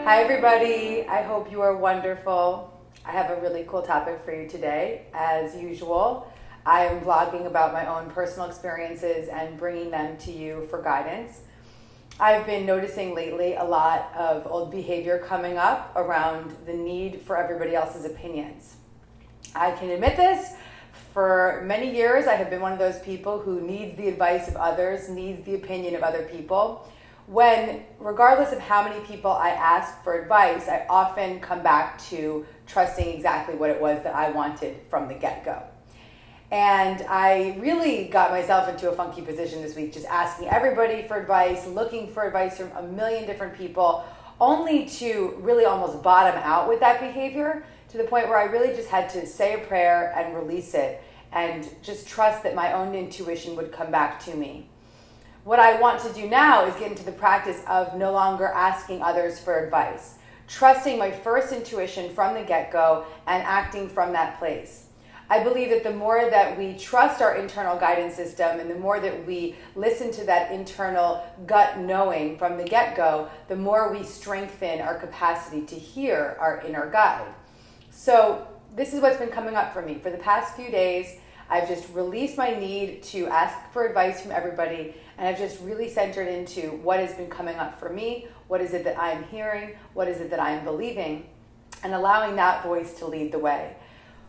Hi everybody, I hope you are wonderful. I have a really cool topic for you today. As usual, I am vlogging about my own personal experiences and bringing them to you for guidance. I've been noticing lately a lot of old behavior coming up around the need for everybody else's opinions. I can admit this. For many years, I have been one of those people who needs the advice of others, needs the opinion of other people. When, regardless of how many people I ask for advice, I often come back to trusting exactly what it was that I wanted from the get-go. And I really got myself into a funky position this week, just asking everybody for advice, looking for advice from a million different people, only to really almost bottom out with that behavior to the point where I really just had to say a prayer and release it and just trust that my own intuition would come back to me. What I want to do now is get into the practice of no longer asking others for advice, trusting my first intuition from the get-go and acting from that place. I believe that the more that we trust our internal guidance system and the more that we listen to that internal gut knowing from the get-go, the more we strengthen our capacity to hear our inner guide. So this is what's been coming up for me. For the past few days, I've just released my need to ask for advice from everybody, and I've just really centered into what has been coming up for me, what is it that I'm hearing, what is it that I'm believing, and allowing that voice to lead the way.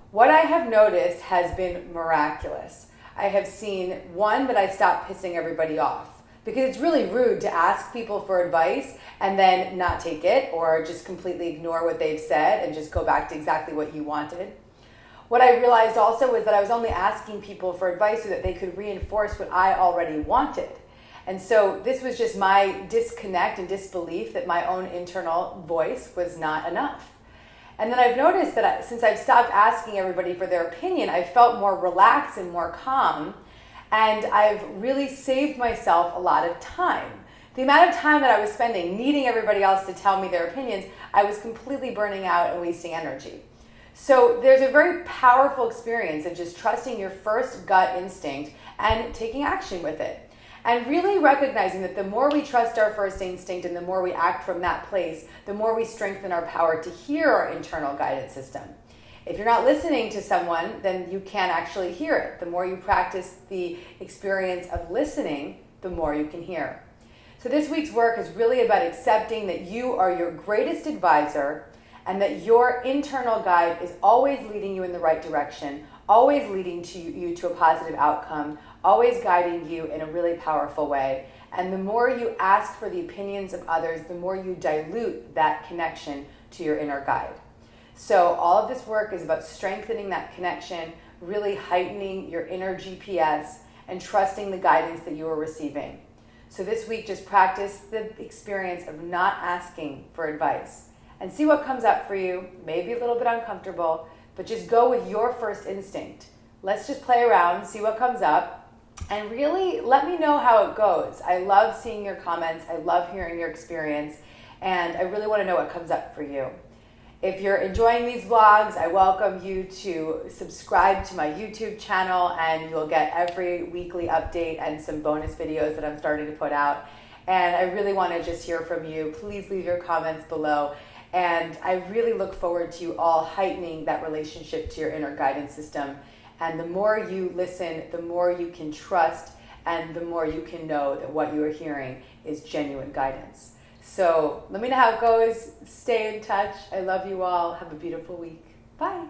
What I have noticed has been miraculous. I have seen, one, that I stopped pissing everybody off, because it's really rude to ask people for advice and then not take it or just completely ignore what they've said and just go back to exactly what you wanted. What I realized also was that I was only asking people for advice so that they could reinforce what I already wanted. And so this was just my disconnect and disbelief that my own internal voice was not enough. And then I've noticed that since I've stopped asking everybody for their opinion, I've felt more relaxed and more calm, and I've really saved myself a lot of time. The amount of time that I was spending needing everybody else to tell me their opinions, I was completely burning out and wasting energy. So there's a very powerful experience of just trusting your first gut instinct and taking action with it. And really recognizing that the more we trust our first instinct and the more we act from that place, the more we strengthen our power to hear our internal guidance system. If you're not listening to someone, then you can't actually hear it. The more you practice the experience of listening, the more you can hear. So this week's work is really about accepting that you are your greatest advisor and that your internal guide is always leading you in the right direction, always leading you to a positive outcome, always guiding you in a really powerful way. And the more you ask for the opinions of others, the more you dilute that connection to your inner guide. So all of this work is about strengthening that connection, really heightening your inner GPS, and trusting the guidance that you are receiving. So this week, just practice the experience of not asking for advice and see what comes up for you. Maybe a little bit uncomfortable, but just go with your first instinct. Let's just play around, see what comes up, and really let me know how it goes. I love seeing your comments. I love hearing your experience, and I really want to know what comes up for you. If you're enjoying these vlogs, I welcome you to subscribe to my YouTube channel, and you'll get every weekly update and some bonus videos that I'm starting to put out. And I really want to just hear from you. Please leave your comments below. And I really look forward to you all heightening that relationship to your inner guidance system. And the more you listen, the more you can trust, and the more you can know that what you are hearing is genuine guidance. So let me know how it goes. Stay in touch. I love you all. Have a beautiful week. Bye.